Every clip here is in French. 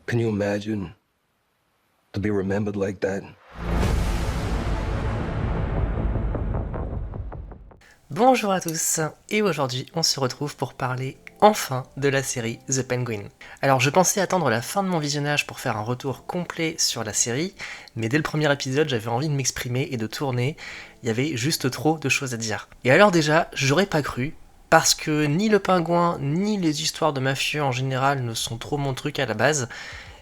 Can you imagine to be remembered like that? Bonjour à tous, et aujourd'hui on se retrouve pour parler enfin de la série The Penguin. Alors je pensais attendre la fin de mon visionnage pour faire un retour complet sur la série, mais dès le premier épisode j'avais envie de m'exprimer et de tourner, il y avait juste trop de choses à dire. Et alors déjà, j'aurais pas cru, parce que ni le pingouin, ni les histoires de mafieux en général ne sont trop mon truc à la base,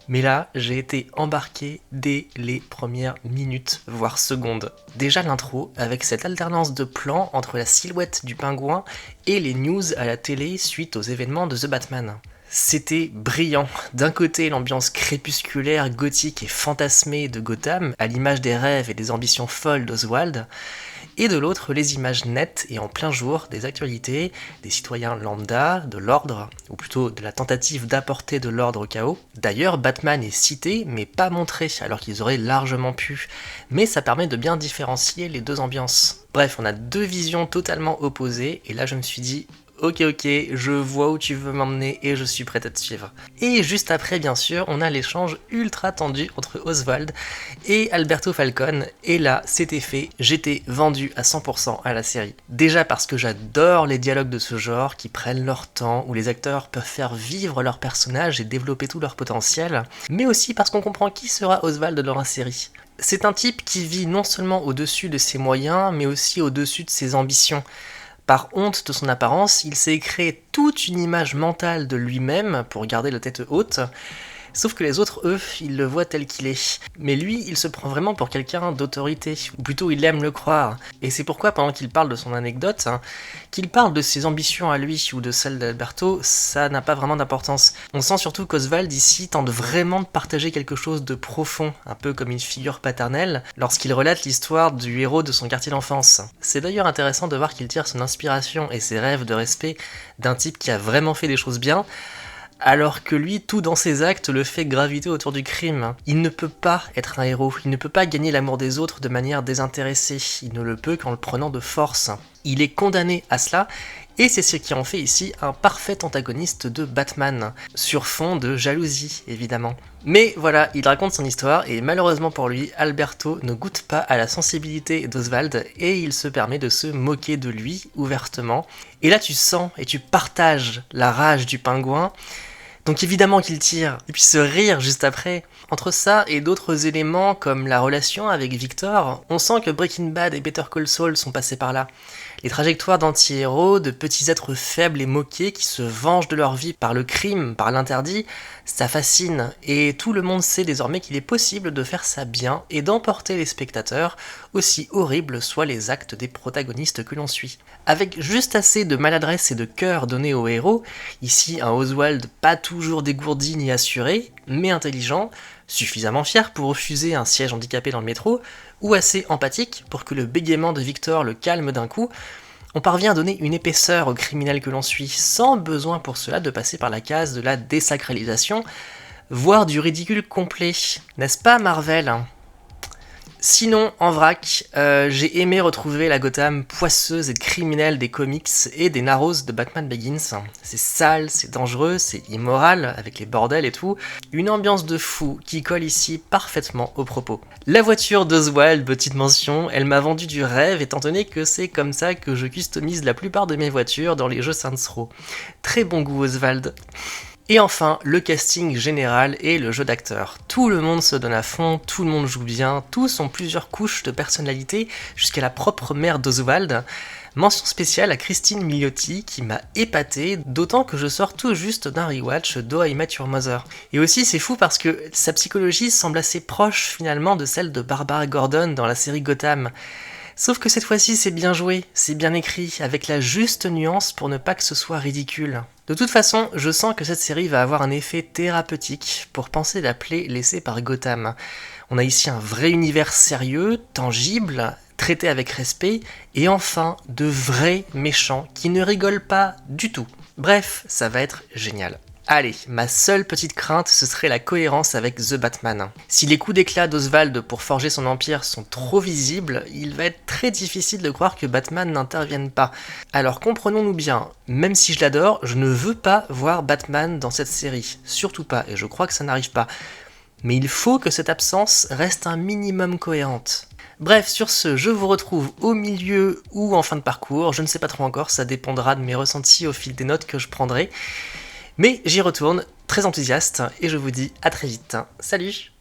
mais là, j'ai été embarqué dès les premières minutes, voire secondes. Déjà l'intro, avec cette alternance de plans entre la silhouette du pingouin et les news à la télé suite aux événements de The Batman. C'était brillant. D'un côté, l'ambiance crépusculaire, gothique et fantasmée de Gotham, à l'image des rêves et des ambitions folles d'Oswald, et de l'autre, les images nettes et en plein jour des actualités, des citoyens lambda, de l'ordre, ou plutôt de la tentative d'apporter de l'ordre au chaos. D'ailleurs, Batman est cité, mais pas montré, alors qu'ils auraient largement pu. Mais ça permet de bien différencier les deux ambiances. Bref, on a deux visions totalement opposées, et là je me suis dit, ok, je vois où tu veux m'emmener et je suis prêt à te suivre. Et juste après, bien sûr, on a l'échange ultra tendu entre Oswald et Alberto Falcone, et là, c'était fait, j'étais vendu à 100% à la série. Déjà parce que j'adore les dialogues de ce genre, qui prennent leur temps, où les acteurs peuvent faire vivre leurs personnages et développer tout leur potentiel, mais aussi parce qu'on comprend qui sera Oswald dans la série. C'est un type qui vit non seulement au-dessus de ses moyens, mais aussi au-dessus de ses ambitions. Par honte de son apparence, il s'est créé toute une image mentale de lui-même pour garder la tête haute, sauf que les autres, eux, ils le voient tel qu'il est. Mais lui, il se prend vraiment pour quelqu'un d'autorité, ou plutôt il aime le croire. Et c'est pourquoi, pendant qu'il parle de son anecdote, qu'il parle de ses ambitions à lui ou de celles d'Alberto, ça n'a pas vraiment d'importance. On sent surtout qu'Oswald ici tente vraiment de partager quelque chose de profond, un peu comme une figure paternelle, lorsqu'il relate l'histoire du héros de son quartier d'enfance. C'est d'ailleurs intéressant de voir qu'il tire son inspiration et ses rêves de respect d'un type qui a vraiment fait des choses bien, alors que lui, tout dans ses actes le fait graviter autour du crime. Il ne peut pas être un héros, il ne peut pas gagner l'amour des autres de manière désintéressée, il ne le peut qu'en le prenant de force. Il est condamné à cela, et c'est ce qui en fait ici un parfait antagoniste de Batman, sur fond de jalousie, évidemment. Mais voilà, il raconte son histoire, et malheureusement pour lui, Alberto ne goûte pas à la sensibilité d'Oswald, et il se permet de se moquer de lui, ouvertement. Et là tu sens, et tu partages la rage du pingouin, donc évidemment qu'il tire, et puis se rire juste après. Entre ça et d'autres éléments comme la relation avec Victor, on sent que Breaking Bad et Better Call Saul sont passés par là. Les trajectoires d'anti-héros, de petits êtres faibles et moqués qui se vengent de leur vie par le crime, par l'interdit, ça fascine, et tout le monde sait désormais qu'il est possible de faire ça bien et d'emporter les spectateurs, aussi horribles soient les actes des protagonistes que l'on suit. Avec juste assez de maladresse et de cœur donné aux héros, ici un Oswald pas toujours dégourdi ni assuré, mais intelligent, suffisamment fier pour refuser un siège handicapé dans le métro, ou assez empathique pour que le bégaiement de Victor le calme d'un coup, on parvient à donner une épaisseur au criminel que l'on suit, sans besoin pour cela de passer par la case de la désacralisation, voire du ridicule complet. N'est-ce pas Marvel ? Sinon, en vrac, j'ai aimé retrouver la Gotham poisseuse et criminelle des comics et des Narrows de Batman Begins. C'est sale, c'est dangereux, c'est immoral, avec les bordels et tout. Une ambiance de fou qui colle ici parfaitement au propos. La voiture d'Oswald, petite mention, elle m'a vendu du rêve étant donné que c'est comme ça que je customise la plupart de mes voitures dans les jeux Saints Row. Très bon goût Oswald. Et enfin, le casting général et le jeu d'acteurs. Tout le monde se donne à fond, tout le monde joue bien, tous ont plusieurs couches de personnalité, jusqu'à la propre mère d'Oswald. Mention spéciale à Christine Milioti qui m'a épaté, d'autant que je sors tout juste d'un rewatch d'How I Met Your Mother. Et aussi c'est fou parce que sa psychologie semble assez proche finalement de celle de Barbara Gordon dans la série Gotham. Sauf que cette fois-ci c'est bien joué, c'est bien écrit, avec la juste nuance pour ne pas que ce soit ridicule. De toute façon, je sens que cette série va avoir un effet thérapeutique pour penser la plaie laissée par Gotham. On a ici un vrai univers sérieux, tangible, traité avec respect, et enfin de vrais méchants qui ne rigolent pas du tout. Bref, ça va être génial. Allez, ma seule petite crainte, ce serait la cohérence avec The Batman. Si les coups d'éclat d'Oswald pour forger son empire sont trop visibles, il va être très difficile de croire que Batman n'intervienne pas. Alors comprenons-nous bien, même si je l'adore, je ne veux pas voir Batman dans cette série. Surtout pas, et je crois que ça n'arrive pas. Mais il faut que cette absence reste un minimum cohérente. Bref, sur ce, je vous retrouve au milieu ou en fin de parcours, je ne sais pas trop encore, ça dépendra de mes ressentis au fil des notes que je prendrai. Mais j'y retourne, très enthousiaste, et je vous dis à très vite. Salut!